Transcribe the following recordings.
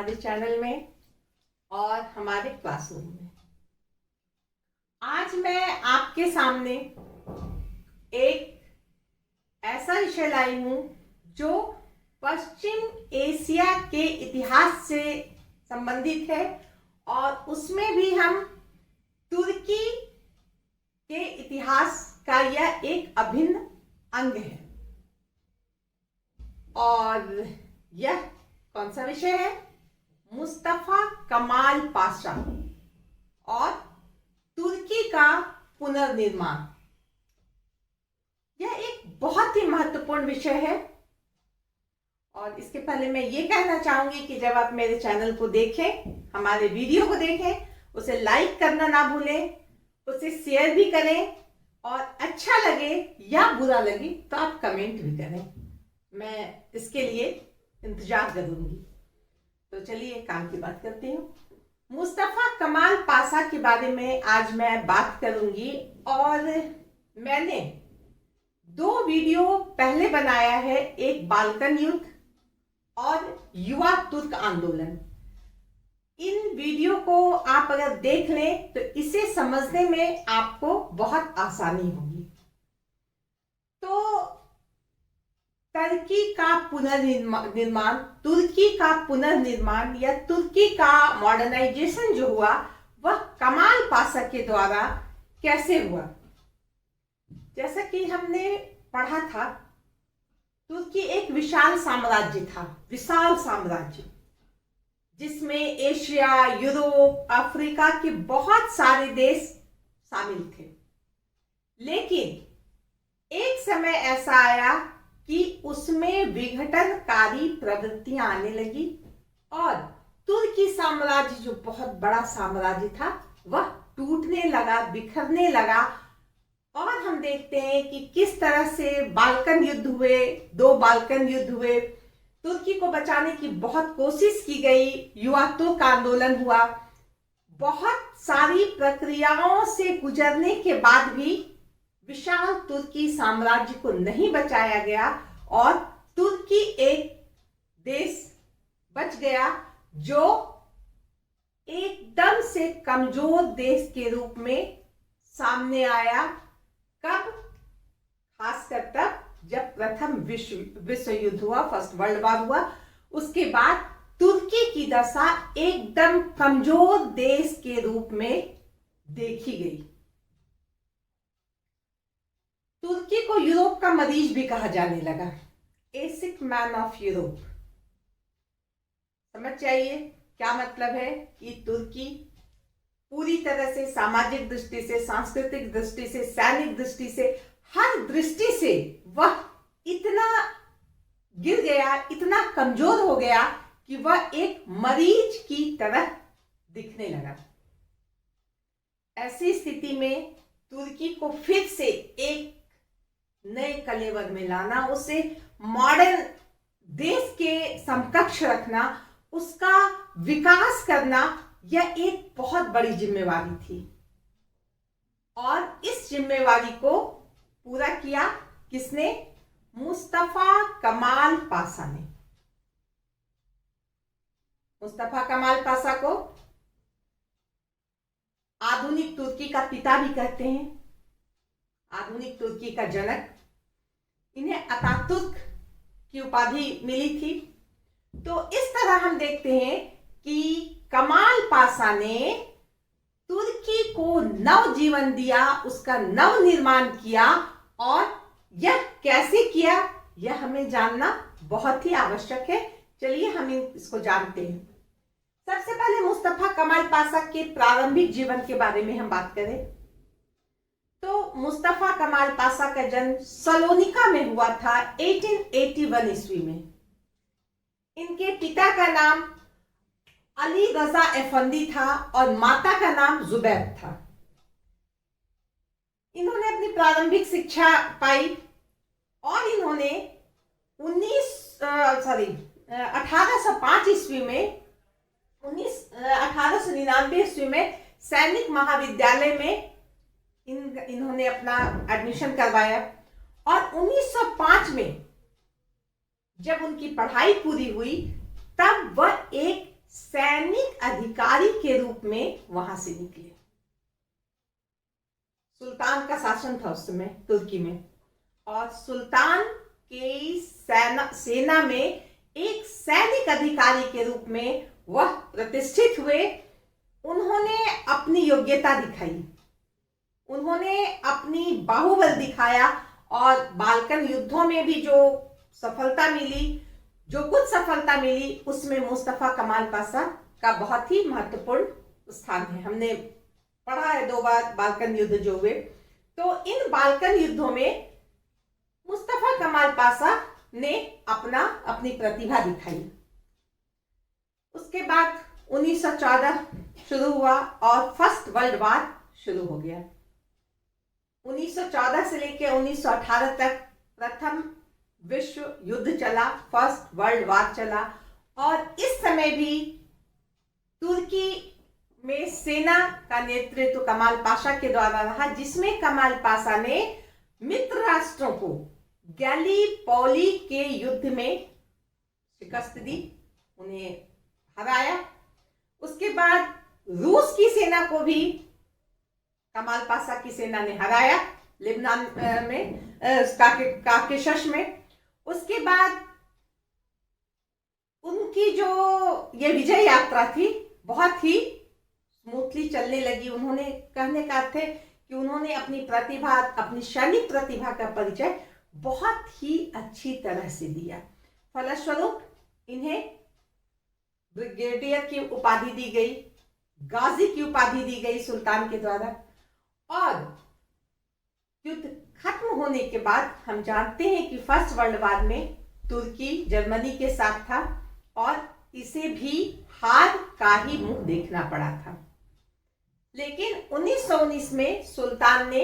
हमारे चैनल में और हमारे क्लासरूम में। आज मैं आपके सामने एक ऐसा विषय लाई हूं जो पश्चिम एशिया के इतिहास से संबंधित है और उसमें भी हम तुर्की के इतिहास का यह एक अभिन्न अंग है। और यह कौन सा विषय है? मुस्तफा कमाल पाशा और तुर्की का पुनर्निर्माण। यह एक बहुत ही महत्वपूर्ण विषय है और इसके पहले मैं ये कहना चाहूंगी कि जब आप मेरे चैनल को देखें, हमारे वीडियो को देखें, उसे लाइक करना ना भूलें, उसे शेयर भी करें और अच्छा लगे या बुरा लगे तो आप कमेंट भी करें। मैं इसके लिए इंतजार करूंगी। तो चलिए काम की बात करते हूँ। मुस्तफा कमाल पाशा के बारे में आज मैं बात करूंगी और मैंने 2 वीडियो पहले बनाया है, एक बाल्कन युद्ध और युवा तुर्क आंदोलन। इन वीडियो को आप अगर देख लें तो इसे समझने में आपको बहुत आसानी होगी। तो तुर्की का पुनर्निर्माण या तुर्की का मॉडर्नाइजेशन जो हुआ वह कमाल पाशा के द्वारा कैसे हुआ। जैसा कि हमने पढ़ा था, तुर्की एक विशाल साम्राज्य था, विशाल साम्राज्य जिसमें एशिया, यूरोप, अफ्रीका के बहुत सारे देश शामिल थे। लेकिन एक समय ऐसा आया कि उसमें विघटनकारी प्रवृत्तियां आने लगी और तुर्की साम्राज्य जो बहुत बड़ा साम्राज्य था वह टूटने लगा, बिखरने लगा। और हम देखते हैं कि किस तरह से बाल्कन युद्ध हुए, 2 बाल्कन युद्ध हुए, तुर्की को बचाने की बहुत कोशिश की गई, युवा तुर्क आंदोलन हुआ। बहुत सारी प्रक्रियाओं से गुजरने के बाद भी विशाल तुर्की साम्राज्य को नहीं बचाया गया और तुर्की एक देश बच गया जो एकदम से कमजोर देश के रूप में सामने आया। कब? खासकर तब जब प्रथम विश्व युद्ध हुआ, फर्स्ट वर्ल्ड वॉर हुआ। उसके बाद तुर्की की दशा एकदम कमजोर देश के रूप में देखी गई। तुर्की को यूरोप का मरीज भी कहा जाने लगा, एसिक मैन ऑफ यूरोप। समझ जाइए क्या मतलब है कि तुर्की पूरी तरह से सामाजिक दृष्टि से, सांस्कृतिक दृष्टि से, सैनिक दृष्टि से, हर दृष्टि से वह इतना गिर गया, इतना कमजोर हो गया कि वह एक मरीज की तरह दिखने लगा। ऐसी स्थिति में तुर्की को फिर से एक नए कलेवर में लाना, उसे मॉडर्न देश के समकक्ष रखना, उसका विकास करना, यह एक बहुत बड़ी जिम्मेवारी थी। और इस जिम्मेवारी को पूरा किया किसने? मुस्तफा कमाल पाशा ने। मुस्तफा कमाल पाशा को आधुनिक तुर्की का पिता भी कहते हैं, आधुनिक तुर्की का जनक। इन्हें अतातुर्क की उपाधि मिली थी। तो इस तरह हम देखते हैं कि कमाल पाशा ने तुर्की को नव जीवन दिया, उसका नव निर्माण किया। और यह कैसे किया, यह हमें जानना बहुत ही आवश्यक है। चलिए हम इसको जानते हैं। सबसे पहले मुस्तफा कमाल पाशा के प्रारंभिक जीवन के बारे में हम बात करें तो मुस्तफा कमाल पाशा का जन्म सलोनिका में हुआ था 1881 ईस्वी में। इनके पिता का नाम अली रजा एफंदी था और माता का नाम जुबैर था। इन्होंने अपनी प्रारंभिक शिक्षा पाई और इन्होंने 1805 ईस्वी में 1899 ईस्वी में सैनिक महाविद्यालय में इन्होंने अपना एडमिशन करवाया और 1905 में जब उनकी पढ़ाई पूरी हुई तब वह एक के रूप में वहां से निकले। सुल्तान का शासन था उस समय तुर्की में, और सुल्तान के सेना में एक सैनिक अधिकारी के रूप में वह प्रतिष्ठित हुए। उन्होंने अपनी योग्यता दिखाई, उन्होंने अपनी बाहुबल दिखाया, और बाल्कन युद्धों में भी जो सफलता मिली, जो कुछ सफलता मिली, उसमें मुस्तफा कमाल पाशा का बहुत ही महत्वपूर्ण स्थान है। हमने पढ़ा है 2 बार बाल्कन युद्ध जो हुए। तो इन बाल्कन युद्धों में मुस्तफा कमाल पाशा ने अपनी प्रतिभा दिखाई। उसके बाद 1914 शुरू हुआ और फर्स्ट वर्ल्ड वार शुरू हो गया। 1914 से लेकर 1918 तक प्रथम विश्व युद्ध चला, फर्स्ट वर्ल्ड वार चला। और इस समय भी तुर्की में सेना का नेतृत्व कमाल पाशा के द्वारा रहा, जिसमें कमाल पाशा ने मित्र राष्ट्रों को गैलीपोली के युद्ध में शिकस्त दी, उन्हें हराया। उसके बाद रूस की सेना को भी कमाल पाशा की सेना ने हराया, लेबनान में काकेशस में। उसके बाद उनकी जो ये विजय यात्रा थी बहुत ही स्मूथली चलने लगी। उन्होंने, कहने का अर्थ है कि उन्होंने अपनी प्रतिभा, अपनी सैनिक प्रतिभा का परिचय बहुत ही अच्छी तरह से दिया। फलस्वरूप इन्हें ब्रिगेडियर की उपाधि दी गई, गाजी की उपाधि दी गई सुल्तान के द्वारा। और युद्ध खत्म होने के बाद हम जानते हैं कि फर्स्ट वर्ल्ड वार में तुर्की जर्मनी के साथ था और इसे भी हार का ही मुंह देखना पड़ा था। लेकिन 1919 में सुल्तान ने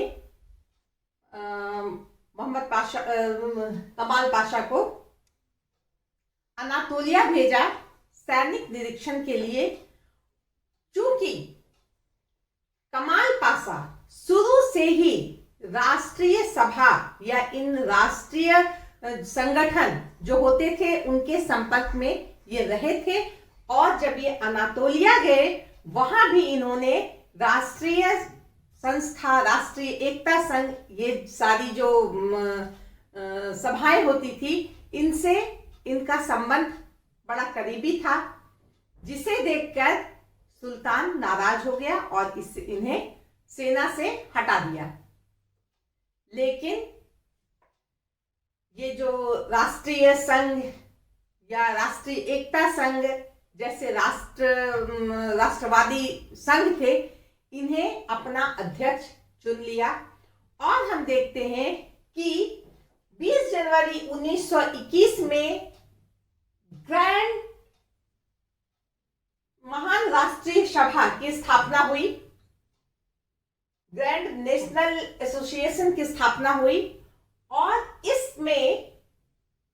कमाल पाशा को अनातोलिया भेजा सैनिक निरीक्षण के लिए। चूंकि कमाल पाशा शुरू से ही राष्ट्रीय सभा या इन राष्ट्रीय संगठन जो होते थे उनके संपर्क में ये रहे थे, और जब ये अनातोलिया गए वहां भी इन्होंने राष्ट्रीय संस्था, राष्ट्रीय एकता संघ, ये सारी जो सभाएं होती थी, इनसे इनका संबंध बड़ा करीबी था, जिसे देखकर सुल्तान नाराज हो गया और इन्हें सेना से हटा दिया। लेकिन ये जो राष्ट्रीय संघ या राष्ट्रीय एकता संघ जैसे राष्ट्रवादी संघ थे, इन्हें अपना अध्यक्ष चुन लिया। और हम देखते हैं कि 20 जनवरी 1921 में ग्रैंड महान राष्ट्रीय सभा की स्थापना हुई, ग्रैंड नेशनल एसोसिएशन की स्थापना हुई, और इसमें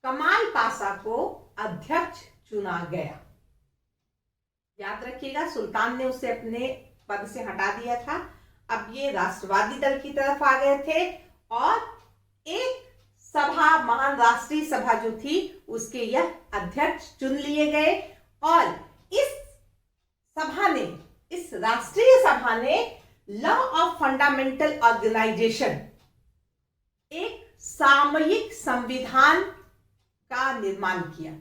कमाल पाशा को अध्यक्ष चुना गया। याद रखिएगा, सुल्तान ने उसे अपने पद से हटा दिया था। अब ये राष्ट्रवादी दल की तरफ आ गए थे और एक सभा, महान राष्ट्रीय सभा जो थी, उसके यह अध्यक्ष चुन लिए गए। और इस राष्ट्रीय सभा ने लॉ ऑफ फंडामेंटल ऑर्गेनाइजेशन, एक सामयिक संविधान का निर्माण किया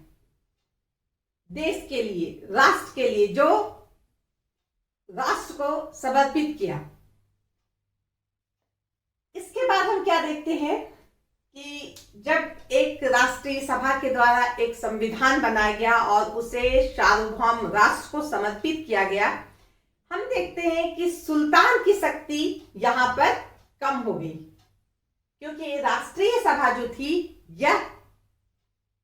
देश के लिए, राष्ट्र के लिए, जो राष्ट्र को समर्पित किया। इसके बाद हम क्या देखते हैं कि जब एक राष्ट्रीय सभा के द्वारा एक संविधान बनाया गया और उसे सार्वभौम राष्ट्र को समर्पित किया गया, हम देखते हैं कि सुल्तान की शक्ति यहां पर कम हो गई, क्योंकि राष्ट्रीय सभा जो थी यह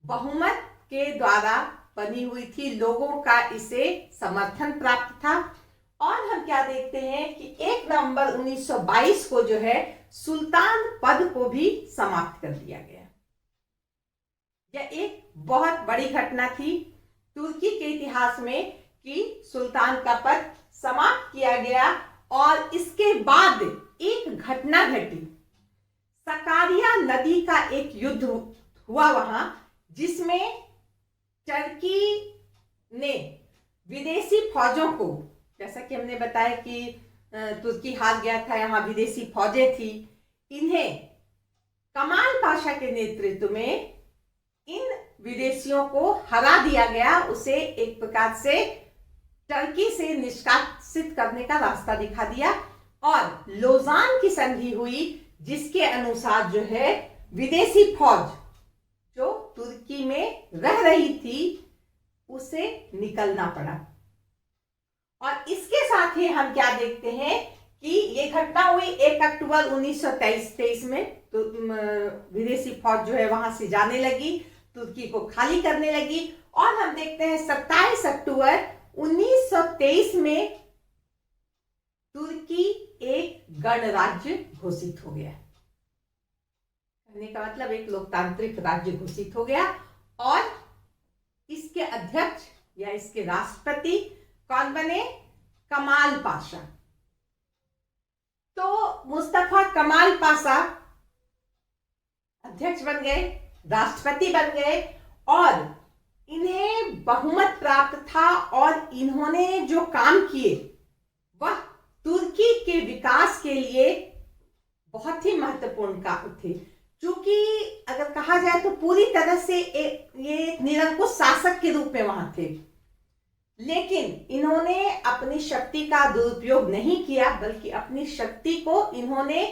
बहुमत के द्वारा बनी हुई थी, लोगों का इसे समर्थन प्राप्त था। और हम क्या देखते हैं कि 1 नवंबर 1922 को जो है सुल्तान पद को भी समाप्त कर दिया गया। यह एक बहुत बड़ी घटना थी तुर्की के इतिहास में कि सुल्तान का पद समाप्त किया गया। और इसके बाद एक घटना घटी, सकारिया नदी का एक युद्ध हुआ वहां, जिसमें टर्की ने विदेशी फौजों को जैसा कि हमने बताया कि तुर्की हार गया था, यहाँ विदेशी फौजें थी। इन्हें कमाल पाशा के नेतृत्व में इन विदेशियों को हरा दिया गया, उसे एक प्रकार से टर्की से निष्कासित करने का रास्ता दिखा दिया और लोजान की संधि हुई, जिसके अनुसार जो है विदेशी फौज जो तुर्की में रह रही थी उसे निकलना पड़ा। और इसके साथ ही हम क्या देखते हैं कि ये घटना हुई 1 अक्टूबर 1923 में। तो विदेशी फौज जो है वहां से जाने लगी, तुर्की को खाली करने लगी। और हम देखते हैं 27 अक्टूबर 1923 में तुर्की एक गणराज्य घोषित हो गया। कहने का मतलब एक लोकतांत्रिक राज्य घोषित हो गया। और इसके अध्यक्ष या इसके राष्ट्रपति कौन बने? कमाल पाशा। तो मुस्तफा कमाल पाशा अध्यक्ष बन गए, राष्ट्रपति बन गए और इन्हें बहुमत प्राप्त था और इन्होंने जो काम किए वह तुर्की के विकास के लिए बहुत ही महत्वपूर्ण काम थे। क्योंकि अगर कहा जाए तो पूरी तरह से ये निरंकुश शासक के रूप में वहां थे, लेकिन इन्होंने अपनी शक्ति का दुरुपयोग नहीं किया, बल्कि अपनी शक्ति को इन्होंने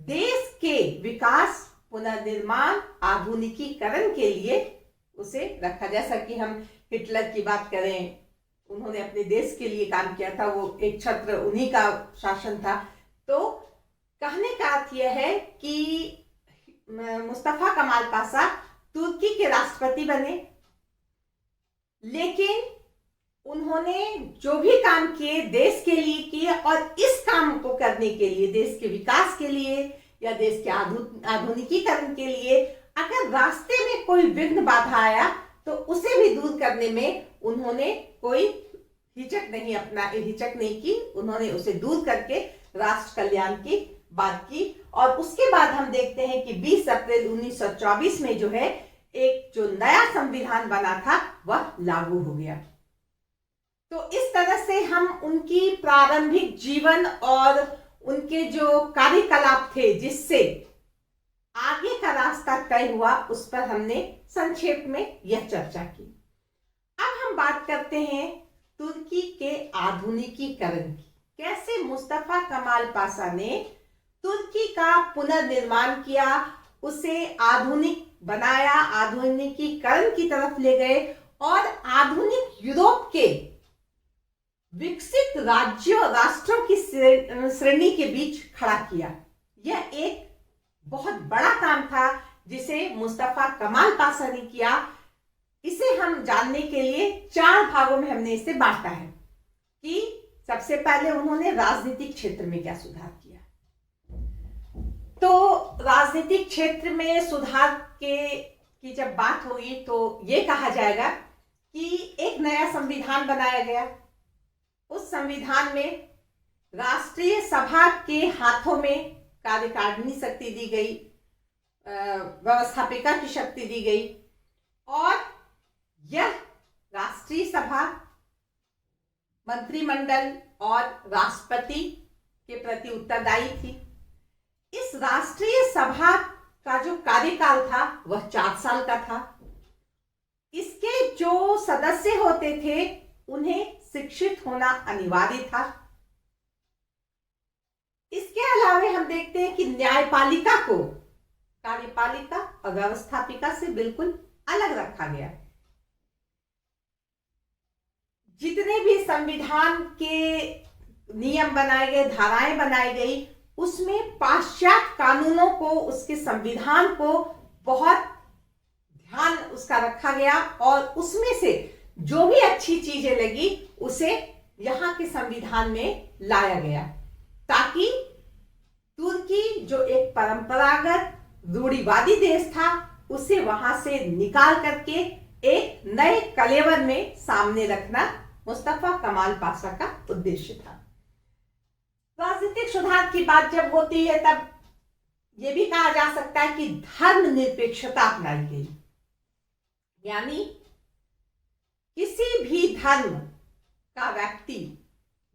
देश के विकास, पुनर्निर्माण, आधुनिकीकरण के लिए उसे रखा। जैसा कि हम हिटलर की बात करें, उन्होंने अपने देश के लिए काम किया था, वो एक छत्र उन्हीं का शासन था। तो कहने का अर्थ यह है कि मुस्तफा कमाल पाशा तुर्की के राष्ट्रपति बने, लेकिन उन्होंने जो भी काम किए देश के लिए किए। और इस काम को करने के लिए, देश के विकास के लिए या देश के आधुनिकीकरण के लिए, अगर रास्ते में कोई विघ्न बाधा आया तो उसे भी दूर करने में उन्होंने कोई हिचक नहीं की। उन्होंने उसे दूर करके राष्ट्र कल्याण की बात की। और उसके बाद हम देखते हैं कि 20 अप्रैल 1924 में जो है एक जो नया संविधान बना था वह लागू हो गया। तो इस तरह से हम उनकी प्रारंभिक जीवन और उनके जो कार्यकलाप थे जिससे आगे का रास्ता तय हुआ, उस पर हमने संक्षेप में यह चर्चा की। अब हम बात करते हैं तुर्की के आधुनिकीकरण की। कैसे मुस्तफा कमाल पाशा ने तुर्की का पुनर्निर्माण किया, उसे आधुनिक बनाया, आधुनिकीकरण की तरफ ले गए और आधुनिक यूरोप के विकसित राज्यों, राष्ट्रों की श्रेणी के बीच खड़ा किया। यह एक बहुत बड़ा काम था जिसे मुस्तफा कमाल पाशा ने किया। इसे हम जानने के लिए 4 भागों में हमने इसे बांटा है कि सबसे पहले उन्होंने राजनीतिक क्षेत्र में क्या सुधार किया। तो राजनीतिक क्षेत्र में सुधार की जब बात हुई तो ये कहा जाएगा कि एक नया संविधान बनाया गया। उस संविधान में राष्ट्रीय सभा के हाथों में कार्यकारिणी शक्ति दी गई, व्यवस्थापिका की शक्ति दी गई और यह राष्ट्रीय सभा मंत्रिमंडल और राष्ट्रपति के प्रति उत्तरदायी थी। इस राष्ट्रीय सभा का जो कार्यकाल था वह 4 साल का था। इसके जो सदस्य होते थे उन्हें शिक्षित होना अनिवार्य था। इसके अलावा हम देखते हैं कि न्यायपालिका को कार्यपालिका और व्यवस्थापिका से बिल्कुल अलग रखा गया। जितने भी संविधान के नियम बनाए गए, धाराएं बनाई गई, उसमें पाश्चात्य कानूनों को, उसके संविधान को बहुत ध्यान उसका रखा गया और उसमें से जो भी अच्छी चीजें लगी उसे यहाँ के संविधान में लाया गया, ताकि तुर्की जो एक परंपरागत रूढ़िवादी देश था उसे वहां से निकाल करके एक नए कलेवर में सामने रखना मुस्तफा कमाल पाशा का उद्देश्य था। राजनीतिक सुधार की बात जब होती है तब यह भी कहा जा सकता है कि धर्मनिरपेक्षता अपनाई गई, यानी किसी भी धर्म का व्यक्ति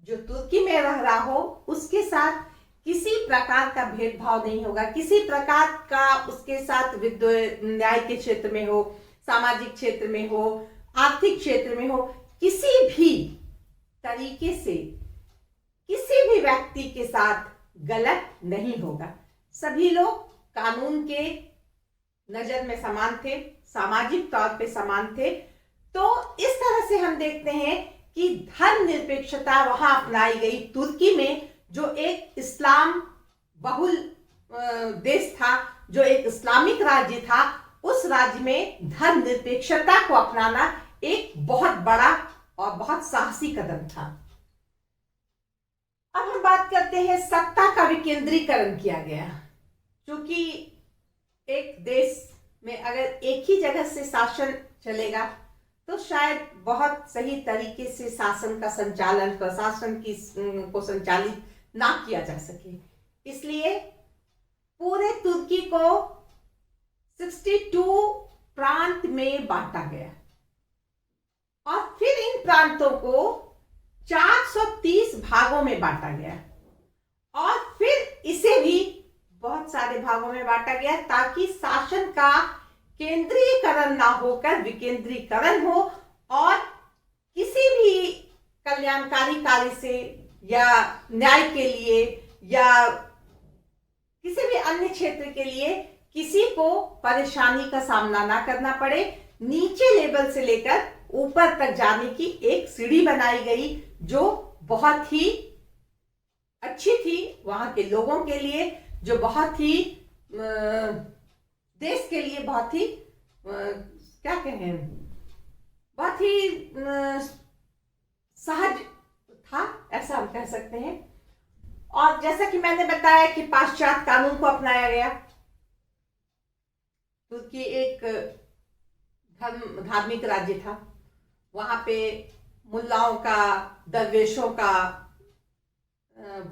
जो तुर्की में रह रहा हो उसके साथ किसी प्रकार का भेदभाव नहीं होगा, किसी प्रकार का उसके साथ न्याय के क्षेत्र में हो, सामाजिक क्षेत्र में हो, आर्थिक क्षेत्र में हो, किसी भी तरीके से किसी भी व्यक्ति के साथ गलत नहीं होगा। सभी लोग कानून के नजर में समान थे, सामाजिक तौर पे समान थे। तो इस तरह से हम देखते हैं कि धर्मनिरपेक्षता वहां अपनाई गई तुर्की में, जो एक इस्लाम बहुल देश था, जो एक इस्लामिक राज्य था। उस राज्य में धर्मनिरपेक्षता को अपनाना एक बहुत बड़ा और बहुत साहसी कदम था। अब हम बात करते हैं सत्ता का विकेंद्रीकरण किया गया। क्योंकि एक देश में अगर एक ही जगह से शासन चलेगा तो शायद बहुत सही तरीके से शासन का संचालन, प्रशासन की को संचालित ना किया जा सके। इसलिए पूरे तुर्की को 62 प्रांत में बांटा गया और फिर इन प्रांतों को 430 भागों में बांटा गया और फिर इसे भी बहुत सारे भागों में बांटा गया ताकि शासन का केंद्रीयकरण ना होकर विकेंद्रीकरण हो और किसी भी कल्याणकारी कार्य से या न्याय के लिए या किसी भी अन्य क्षेत्र के लिए किसी को परेशानी का सामना ना करना पड़े। नीचे लेवल से लेकर ऊपर तक जाने की एक सीढ़ी बनाई गई जो बहुत ही अच्छी थी वहां के लोगों के लिए, जो बहुत ही देश के लिए बहुत ही क्या कहें, बहुत ही सहज था, ऐसा हम कह सकते हैं। और जैसा कि मैंने बताया कि पाश्चात्य कानून को अपनाया गया। तुर्की एक धार्मिक राज्य था। वहां पे मुल्लाओं का, दरवेशों का,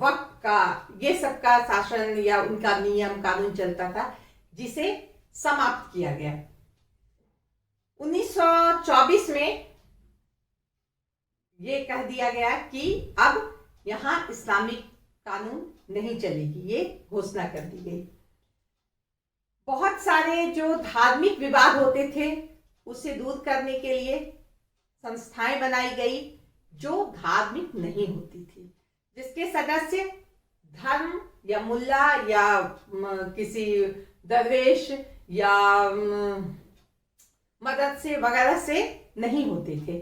वक्त का, ये सब का शासन या उनका नियम कानून चलता था, जिसे समाप्त किया गया। 1924 में ये कह दिया गया कि अब यहां इस्लामिक कानून नहीं चलेगी, ये घोषणा कर दी गई। बहुत सारे जो धार्मिक विवाद होते थे उसे दूर करने के लिए संस्थाएं बनाई गई जो धार्मिक नहीं होती थी, जिसके सदस्य धर्म या मुल्ला या किसी दरवेश या मदरसे वगैरह से नहीं होते थे।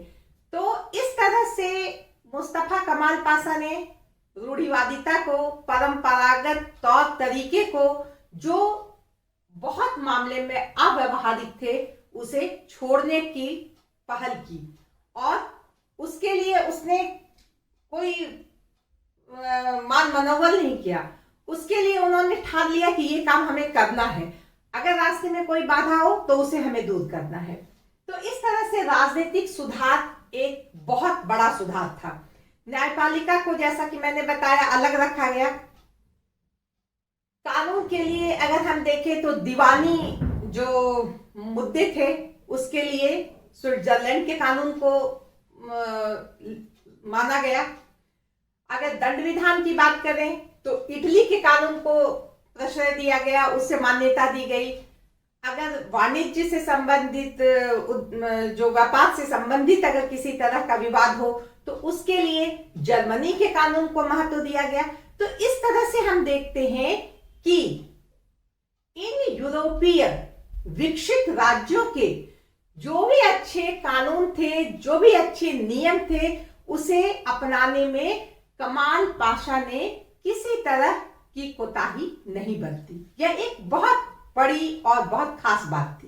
तो इस तरह से मुस्तफा कमाल पाशा ने रूढ़िवादिता को, परंपरागत तौर तरीके को जो बहुत मामले में अव्यावहारिक थे उसे छोड़ने की पहल की और उसके लिए उसने कोई मान मनोबल नहीं किया। उसके लिए उन्होंने ठान लिया कि ये काम हमें करना है, अगर रास्ते में कोई बाधा हो तो उसे हमें दूर करना है। तो इस तरह से राजनीतिक सुधार एक बहुत बड़ा सुधार था। न्यायपालिका को, जैसा कि मैंने बताया, अलग रखा गया। कानून के लिए अगर हम देखें तो दीवानी जो मुद्दे थे उसके लिए स्विट्जरलैंड के कानून को माना गया। अगर दंड विधान की बात करें तो इटली के कानून को प्रश्रय दिया गया, उससे मान्यता दी गई। अगर वाणिज्य से संबंधित, जो व्यापार से संबंधित अगर किसी तरह का विवाद हो तो उसके लिए जर्मनी के कानून को महत्व दिया गया। तो इस तरह से हम देखते हैं कि इन यूरोपीय विकसित राज्यों के जो भी अच्छे कानून थे, जो भी अच्छे नियम थे, उसे अपनाने में कमाल पाशा ने किसी तरह की कोताही नहीं बरती। यह एक बहुत बड़ी और बहुत खास बात थी।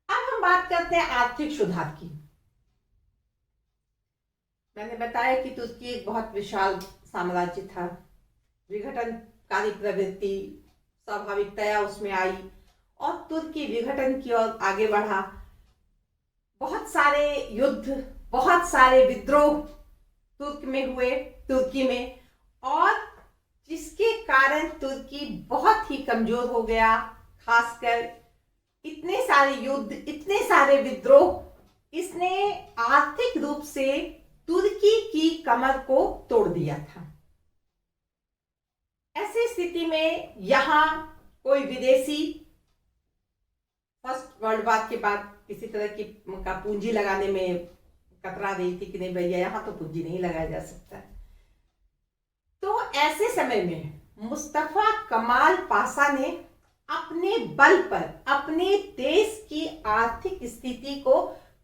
अब हम बात करते हैं आर्थिक सुधार की। मैंने बताया कि तुर्की एक बहुत विशाल साम्राज्य था। विघटनकारी प्रवृत्ति स्वाभाविकतया उसमें आई और तुर्की विघटन की ओर आगे बढ़ा। बहुत सारे युद्ध, बहुत सारे विद्रोह तुर्की में और जिसके कारण तुर्की बहुत ही कमजोर हो गया। खासकर इतने सारे युद्ध, इतने सारे विद्रोह, इसने आर्थिक रूप से तुर्की की कमर को तोड़ दिया था। ऐसी स्थिति में यहां कोई विदेशी फर्स्ट वर्ल्ड वॉर के बाद किसी तरह की का पूंजी लगाने में कतरा रही थी कि नहीं भैया यहां तो पूंजी नहीं लगाया जा सकता। तो ऐसे समय में मुस्तफा कमाल पाशा ने अपने बल पर अपने देश की आर्थिक स्थिति को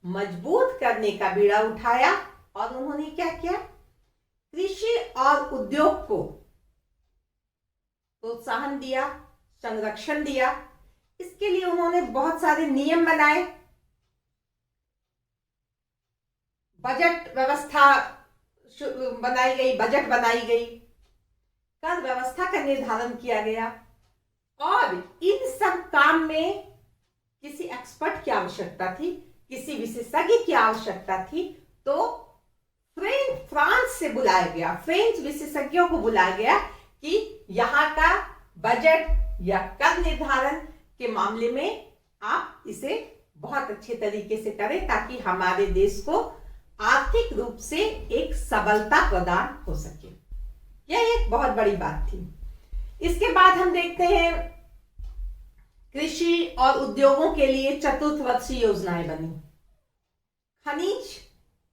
मजबूत करने का बीड़ा उठाया और उन्होंने क्या किया, कृषि और उद्योग को प्रोत्साहन दिया, संरक्षण दिया। इसके लिए उन्होंने बहुत सारे नियम बनाए, बजट व्यवस्था बनाई गई, बजट बनाई गई, कर व्यवस्था का निर्धारण किया गया और इन सब काम में किसी एक्सपर्ट की आवश्यकता थी, किसी विशेषज्ञ की आवश्यकता थी। तो फ्रांस से बुलाया गया, फ्रेंच विशेषज्ञों को बुलाया गया कि यहाँ का बजट या कर निर्धारण के मामले में आप इसे बहुत अच्छे तरीके से करें ताकि हमारे देश को आर्थिक रूप से एक सबलता प्रदान हो सके। यह एक बहुत बड़ी बात थी। इसके बाद हम देखते हैं कृषि और उद्योगों के लिए चतुर्थवर्षीय योजनाएं बनी, खनिज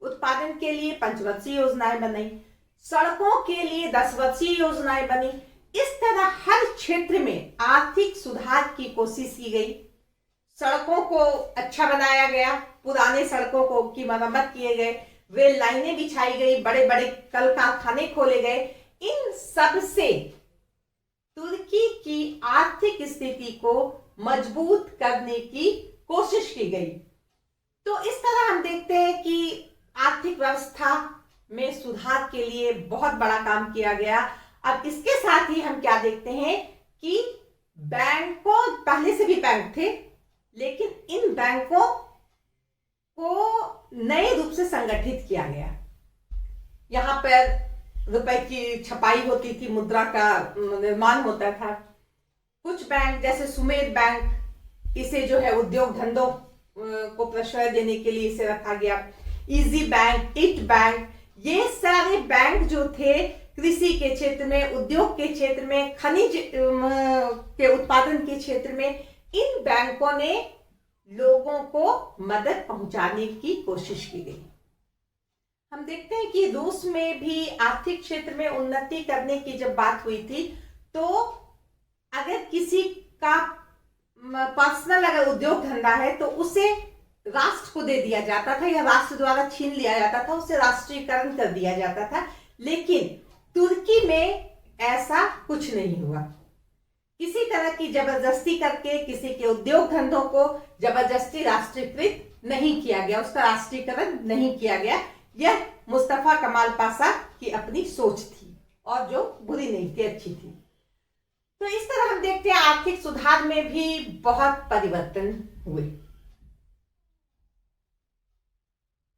उत्पादन के लिए पंचवर्षीय योजनाएं बनी, सड़कों के लिए 10 वर्षीय योजनाएं बनी। इस तरह हर क्षेत्र में आर्थिक सुधार की कोशिश की गई। सड़कों को अच्छा बनाया गया, पुराने सड़कों को की मरम्मत किए गए, रेल लाइनें बिछाई गई, बड़े बड़े कल कारखाने खोले गए। इन सब से तुर्की की आर्थिक स्थिति को मजबूत करने की कोशिश की गई। तो इस तरह हम देखते हैं कि आर्थिक व्यवस्था में सुधार के लिए बहुत बड़ा काम किया गया। अब इसके साथ ही हम क्या देखते हैं कि बैंकों, पहले से भी बैंक थे, लेकिन इन बैंकों को नए रूप से संगठित किया गया। यहाँ पर रुपए की छपाई होती थी, मुद्रा का निर्माण होता था। कुछ बैंक जैसे सुमेर बैंक, इसे जो है उद्योग धंधों को प्रश्रय देने के लिए इसे रखा गया। इजी बैंक, इट बैंक, ये सारे बैंक जो थे कृषि के क्षेत्र में, उद्योग के क्षेत्र में, खनिज के उत्पादन के क्षेत्र में, इन बैंकों ने लोगों को मदद पहुंचाने की कोशिश की गई। हम देखते हैं कि रूस में भी आर्थिक क्षेत्र में उन्नति करने की जब बात हुई थी, तो अगर किसी का पर्सनल अगर उद्योग धंधा है तो उसे राष्ट्र को दे दिया जाता था या राष्ट्र द्वारा छीन लिया जाता था, उसे राष्ट्रीयकरण कर दिया जाता था। लेकिन तुर्की में ऐसा कुछ नहीं हुआ। किसी तरह की जबरदस्ती करके किसी के उद्योग धंधों को जबरदस्ती राष्ट्रीयकृत नहीं किया गया, उसका राष्ट्रीयकरण नहीं किया गया। यह मुस्तफा कमाल पाशा की अपनी सोच थी और जो बुरी नहीं थी, अच्छी थी। तो इस तरह हम देखते हैं आर्थिक सुधार में भी बहुत परिवर्तन हुए।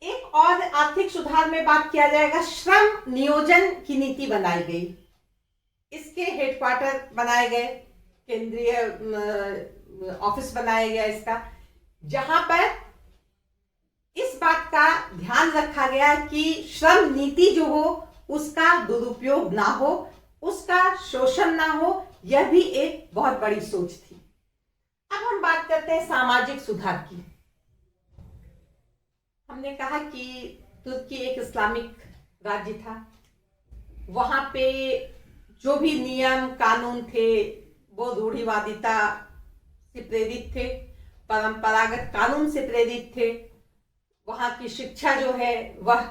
एक और आर्थिक सुधार में बात किया जाएगा, श्रम नियोजन की नीति बनाई गई। इसके हेडक्वार्टर बनाए गए, केंद्रीय ऑफिस बनाया गया इसका, जहां पर इस बात का ध्यान रखा गया कि श्रम नीति जो हो उसका दुरुपयोग ना हो, उसका शोषण ना हो। यह भी एक बहुत बड़ी सोच थी। अब हम बात करते हैं सामाजिक सुधार की। हमने कहा कि तुर्की एक इस्लामिक राज्य था, वहां पे जो भी नियम कानून थे वो रूढ़िवादिता से प्रेरित थे, परंपरागत कानून से प्रेरित थे। वहाँ की शिक्षा जो है वह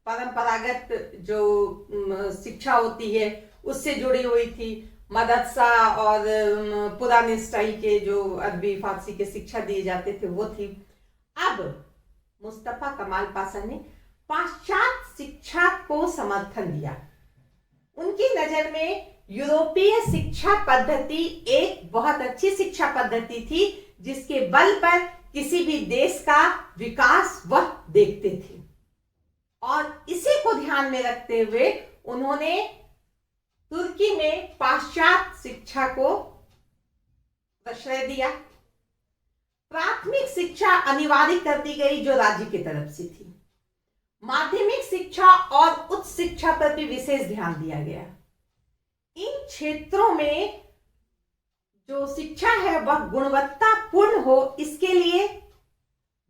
परंपरागत जो शिक्षा होती है उससे जुड़ी हुई थी। मदरसा और पुराने स्टाइल के जो अरबी फारसी के शिक्षा दिए जाते थे वो थी। अब मुस्तफा कमाल पाशा ने पाश्चात्य शिक्षा को समर्थन दिया। उनकी नजर में यूरोपीय शिक्षा पद्धति एक बहुत अच्छी शिक्षा पद्धति थी, जिसके बल पर किसी भी देश का विकास वह देखते थे। और इसी को ध्यान में रखते हुए उन्होंने तुर्की में पाश्चात्य शिक्षा को प्रश्रय दिया। प्राथमिक शिक्षा अनिवार्य कर दी गई जो राज्य की तरफ से थी। माध्यमिक शिक्षा और उच्च शिक्षा पर भी विशेष ध्यान दिया गया। इन क्षेत्रों में जो शिक्षा है वह गुणवत्तापूर्ण हो, इसके लिए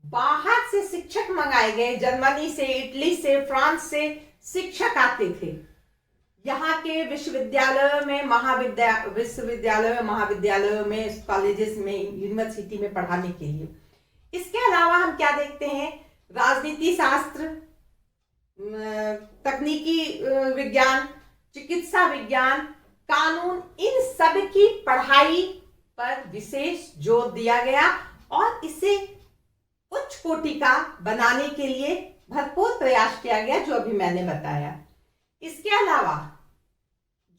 बाहर से शिक्षक मंगाए गए। जर्मनी से, इटली से, फ्रांस से शिक्षक आते थे यहाँ के विश्वविद्यालयों में, महाविद्यालयों में, कॉलेजेस में, यूनिवर्सिटी में पढ़ाने के लिए। इसके अलावा हम क्या देखते हैं, राजनीति शास्त्र, तकनीकी विज्ञान, चिकित्सा विज्ञान, कानून, इन सब की पढ़ाई पर विशेष जोर दिया गया और इसे उच्च कोटि का बनाने के लिए भरपूर प्रयास किया गया, जो अभी मैंने बताया। इसके अलावा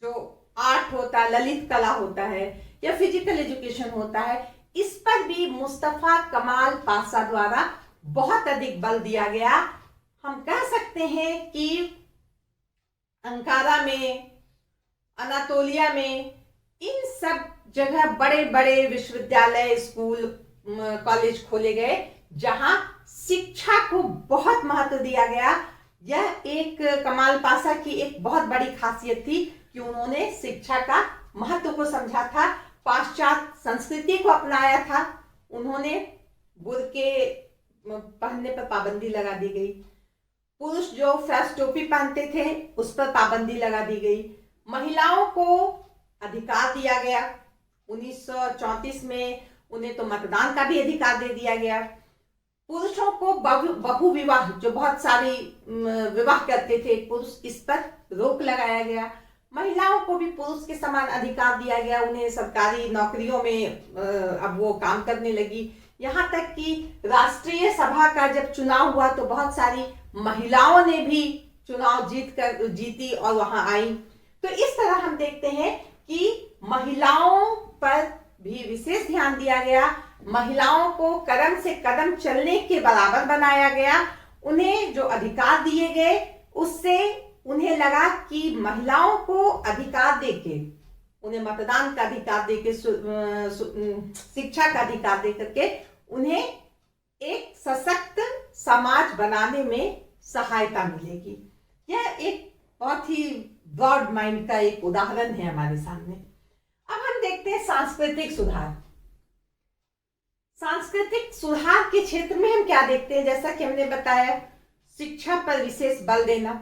जो आर्ट होता है, ललित कला होता है या फिजिकल एजुकेशन होता है, इस पर भी मुस्तफा कमाल पाशा द्वारा बहुत अधिक बल दिया गया। हम कह सकते हैं कि अंकारा में, अनातोलिया में, इन सब जगह बड़े बड़े विश्वविद्यालय, स्कूल, कॉलेज खोले गए जहां शिक्षा को बहुत महत्व दिया गया। यह एक कमाल पाशा की एक बहुत बड़ी खासियत थी कि उन्होंने शिक्षा का महत्व को समझा था, पाश्चात्य संस्कृति को अपनाया था। उन्होंने बुर्के पहनने पर पाबंदी लगा दी गई, पुरुष जो फेस टोपी पहनते थे उस पर पाबंदी लगा दी गई, महिलाओं को अधिकार दिया गया। 1934 में उन्हें तो मतदान का भी अधिकार दे दिया गया। पुरुषों को बहु विवाह, जो बहुत सारी विवाह करते थे पुरुष, इस पर रोक लगाया गया। महिलाओं को भी पुरुष के समान अधिकार दिया गया, उन्हें सरकारी नौकरियों में अब वो काम करने लगी। यहाँ तक कि राष्ट्रीय सभा का जब चुनाव हुआ तो बहुत सारी महिलाओं ने भी चुनाव जीती और वहां आई। तो इस तरह हम देखते हैं कि महिलाओं पर भी विशेष ध्यान दिया गया, महिलाओं को कदम से कदम चलने के बराबर बनाया गया। उन्हें जो अधिकार दिए गए उससे उन्हें लगा कि महिलाओं को अधिकार देके, उन्हें मतदान का अधिकार देके, शिक्षा का अधिकार दे करके उन्हें एक सशक्त समाज बनाने में सहायता मिलेगी। यह एक बहुत ही ब्रॉड माइंड का एक उदाहरण है हमारे सामने। अब हम देखते हैं सांस्कृतिक सुधार। सांस्कृतिक सुधार के क्षेत्र में हम क्या देखते हैं, जैसा कि हमने बताया, शिक्षा पर विशेष बल देना,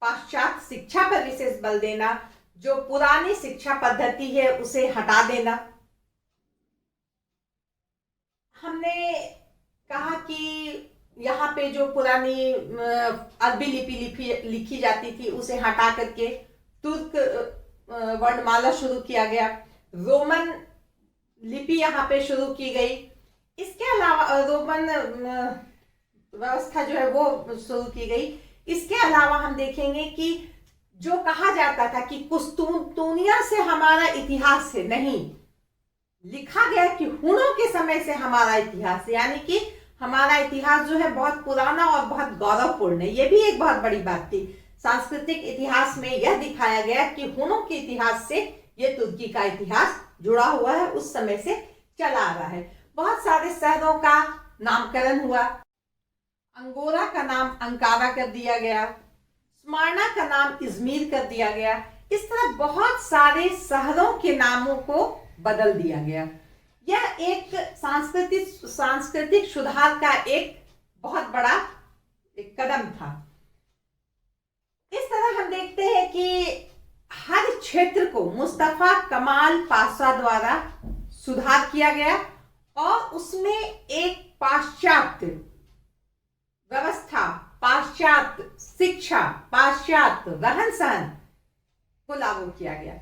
पाश्चात्य शिक्षा पर विशेष बल देना, जो पुरानी शिक्षा पद्धति है उसे हटा देना। हमने कहा कि यहाँ पे जो पुरानी अरबी लिपि लिखी जाती थी उसे हटा करके तुर्क वर्णमाला शुरू किया गया, रोमन लिपि यहाँ पे शुरू की गई। इसके अलावा रोमन व्यवस्था जो है वो शुरू की गई। इसके अलावा हम देखेंगे कि जो कहा जाता था कि कुस्तुनतुनिया से हमारा इतिहास है, नहीं, लिखा गया कि हुनों के समय से हमारा इतिहास है, यानी कि हमारा इतिहास जो है बहुत पुराना और बहुत गौरवपूर्ण है। ये भी एक बहुत बड़ी बात थी। सांस्कृतिक इतिहास में यह दिखाया गया कि हुनों के इतिहास से ये तुर्की का इतिहास जुड़ा हुआ है, उस समय से चला आ रहा है। बहुत सारे शहरों का नामकरण हुआ, अंगोरा का नाम अंकारा कर दिया गया, स्मार्ना का नाम इजमीर कर दिया गया। इस तरह बहुत सारे शहरों के नामों को बदल दिया गया। यह एक सांस्कृतिक सुधार का एक बहुत बड़ा एक कदम था। इस तरह हम देखते हैं कि हर क्षेत्र को मुस्तफा कमाल पाशा द्वारा सुधार किया गया और उसमें एक पाश्चात्य व्यवस्था, पाश्चात्य शिक्षा, पाश्चात्य रहन सहन को लागू किया गया।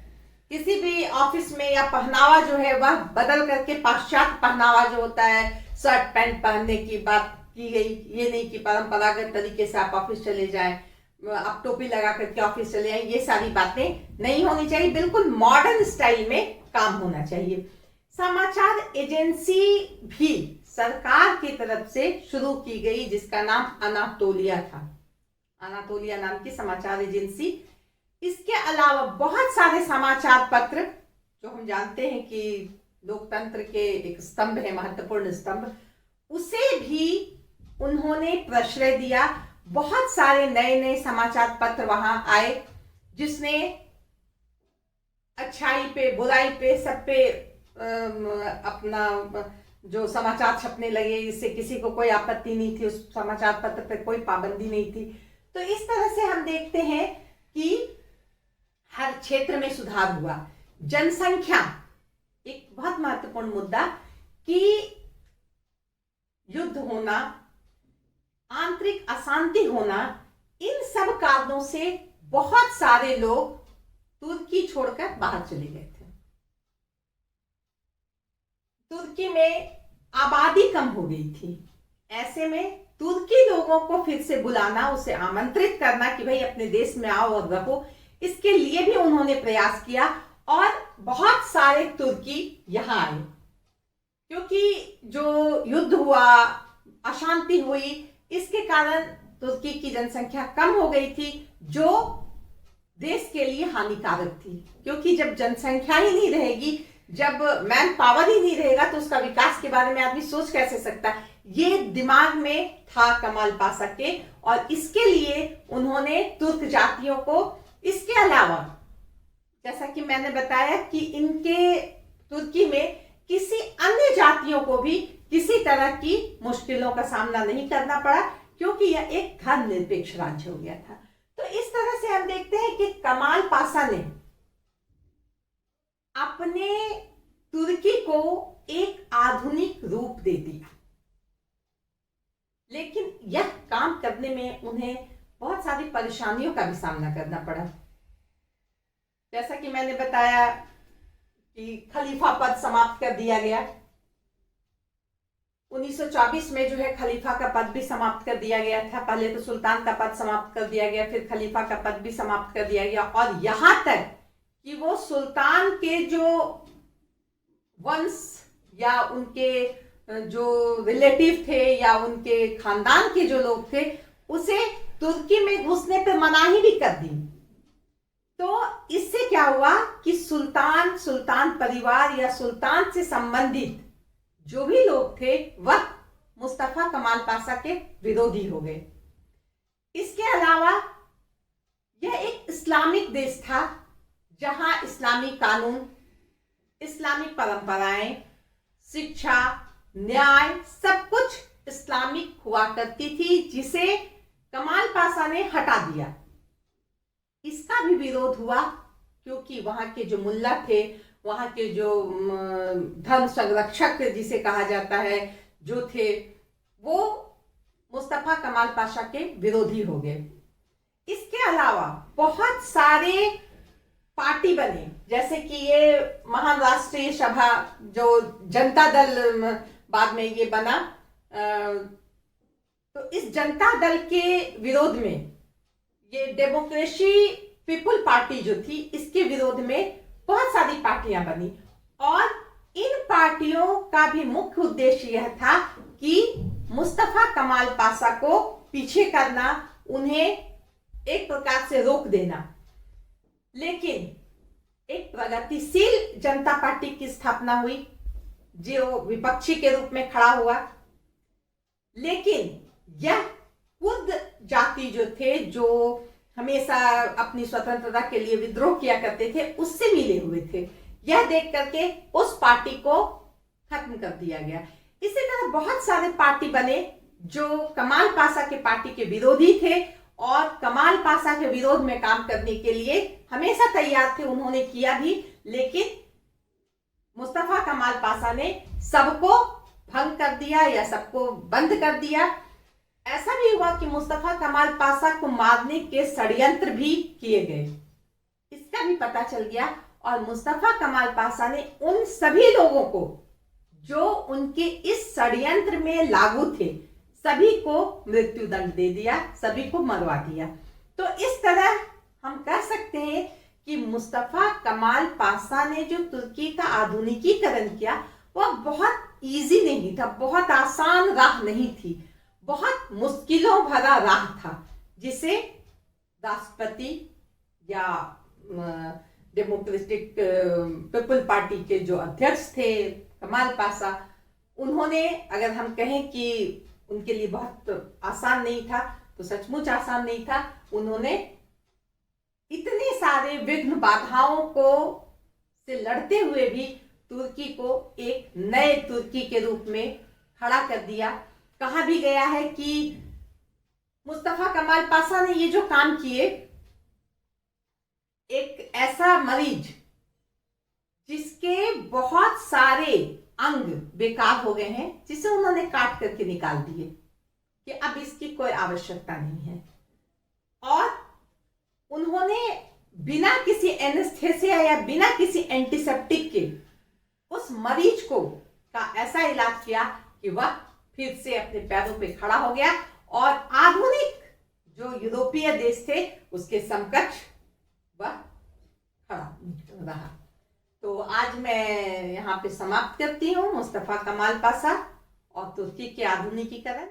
किसी भी ऑफिस में या पहनावा जो है वह बदल करके पाश्चात्य पहनावा जो होता है, शर्ट पैंट पहनने की बात की गई। ये नहीं कि परंपरागत तरीके से आप ऑफिस चले जाएं, आप टोपी लगा करके ऑफिस चले आए, ये सारी बातें नहीं होनी चाहिए। बिल्कुल मॉडर्न स्टाइल में काम होना चाहिए। समाचार एजेंसी भी सरकार की तरफ से शुरू की गई जिसका नाम अनातोलिया था, अनातोलिया नाम की समाचार एजेंसी। इसके अलावा बहुत सारे समाचार पत्र जो हम जानते हैं कि लोकतंत्र के एक स्तंभ है, महत्वपूर्ण स्तंभ, उसे भी उन्होंने प्रश्रय दिया। बहुत सारे नए नए समाचार पत्र वहां आए, जिसने अच्छाई पे बुराई पे सब पे अपना जो समाचार छपने लगे, इससे किसी को कोई आपत्ति नहीं थी, उस समाचार पत्र पे कोई पाबंदी नहीं थी। तो इस तरह से हम देखते हैं कि हर क्षेत्र में सुधार हुआ। जनसंख्या एक बहुत महत्वपूर्ण मुद्दा, कि युद्ध होना, आंतरिक अशांति होना, इन सब कारणों से बहुत सारे लोग तुर्की छोड़कर बाहर चले गए थे। तुर्की में आबादी कम हो गई थी। ऐसे में तुर्की लोगों को फिर से बुलाना, उसे आमंत्रित करना कि भाई अपने देश में आओ और रहो, इसके लिए भी उन्होंने प्रयास किया और बहुत सारे तुर्की यहां आए। क्योंकि जो युद्ध हुआ, अशांति हुई, इसके कारण तुर्की की जनसंख्या कम हो गई थी, जो देश के लिए हानिकारक थी। क्योंकि जब जनसंख्या ही नहीं रहेगी, जब मैन पावर ही नहीं रहेगा, तो उसका विकास के बारे में आदमी सोच कैसे सकता है। ये दिमाग में था कमाल पाशा के, और इसके लिए उन्होंने तुर्क जातियों को, इसके अलावा जैसा कि मैंने बताया कि इनके तुर्की में किसी अन्य जातियों को भी किसी तरह की मुश्किलों का सामना नहीं करना पड़ा, क्योंकि यह एक धर्मनिरपेक्ष राज्य हो गया था। तो इस तरह से हम देखते हैं कि कमाल पाशा ने अपने तुर्की को एक आधुनिक रूप दे दिया, लेकिन यह काम करने में उन्हें बहुत सारी परेशानियों का भी सामना करना पड़ा। जैसा कि मैंने बताया कि खलीफा पद समाप्त कर दिया गया। 1924 में जो है खलीफा का पद भी समाप्त कर दिया गया था। पहले तो सुल्तान का पद समाप्त कर दिया गया, फिर खलीफा का पद भी समाप्त कर दिया गया, और यहां तक कि वो सुल्तान के जो वंश या उनके जो रिलेटिव थे या उनके खानदान के जो लोग थे, उसे तुर्की में घुसने पर मनाही भी कर दी। तो इससे क्या हुआ कि सुल्तान परिवार या सुल्तान से संबंधित जो भी लोग थे, वह मुस्तफा कमाल पाशा के विरोधी हो गए। इसके अलावा यह एक इस्लामिक देश था, जहां इस्लामी कानून, इस्लामिक परंपराएं, शिक्षा, न्याय, सब कुछ इस्लामिक हुआ करती थी, जिसे कमाल पाशा ने हटा दिया। इसका भी विरोध हुआ, क्योंकि वहां के जो मुल्ला थे, वहां के जो धर्म संरक्षक जिसे कहा जाता है जो थे, वो मुस्तफा कमाल पाशा के विरोधी हो गए। इसके अलावा बहुत सारे पार्टी बने, जैसे कि ये महान राष्ट्रीय सभा जो जनता दल बाद में ये बना। तो इस जनता दल के विरोध में ये डेमोक्रेसी पीपुल पार्टी जो थी, इसके विरोध में बहुत सारी पार्टियां बनी, और इन पार्टियों का भी मुख्य उद्देश्य यह था कि मुस्तफा कमाल पाशा को पीछे करना, उन्हें एक प्रकार से रोक देना। लेकिन एक प्रगतिशील जनता पार्टी की स्थापना हुई, जो विपक्षी के रूप में खड़ा हुआ। लेकिन यह खुद जाति जो थे, जो हमेशा अपनी स्वतंत्रता के लिए विद्रोह किया करते थे, उससे मिले हुए थे। यह देख करके उस पार्टी को खत्म कर दिया गया। इसी तरह बहुत सारे पार्टी बने जो कमाल पाशा के पार्टी के विरोधी थे, और कमाल पाशा के विरोध में काम करने के लिए हमेशा तैयार थे, उन्होंने किया भी। लेकिन मुस्तफा कमाल पाशा ने सबको भंग कर दिया या सबको बंद कर दिया। ऐसा भी हुआ कि मुस्तफा कमाल पाशा को मारने के षड्यंत्र भी किए गए, इसका भी पता चल गया। और मुस्तफा कमाल पाशा ने उन सभी लोगों को जो उनके इस षड्यंत्र में लागू थे, सभी को मृत्युदंड दे दिया, सभी को मरवा दिया। तो इस तरह हम कह सकते हैं कि मुस्तफा कमाल पाशा ने जो तुर्की का आधुनिकीकरण किया, वह बहुत इजी नहीं था, बहुत आसान राह नहीं थी, बहुत मुश्किलों भरा राह था, जिसे राष्ट्रपति या डेमोक्रेटिक पीपल पार्टी के जो अध्यक्ष थे कमाल पाशा, उन्होंने, अगर हम कहें कि उनके लिए बहुत आसान नहीं था, तो सचमुच आसान नहीं था। उन्होंने इतने सारे विघ्न बाधाओं को से लड़ते हुए भी तुर्की को एक नए तुर्की के रूप में खड़ा कर दिया। कहा भी गया है कि मुस्तफा कमाल पाशा ने ये जो काम किए, एक ऐसा मरीज जिसके बहुत सारे अंग बेकार हो गए हैं, जिसे उन्होंने काट करके निकाल दिए कि अब इसकी कोई आवश्यकता नहीं है, और उन्होंने बिना किसी एनेस्थेसिया या बिना किसी एंटीसेप्टिक के उस मरीज को का ऐसा इलाज किया कि वह फिर से अपने पैरों पे खड़ा हो गया और आधुनिक जो यूरोपीय देश थे उसके समकक्ष वह खड़ा रहा। तो आज मैं यहाँ पे समाप्त करती हूँ। मुस्तफा कमाल पाशा और तुर्की के आधुनिकीकरण।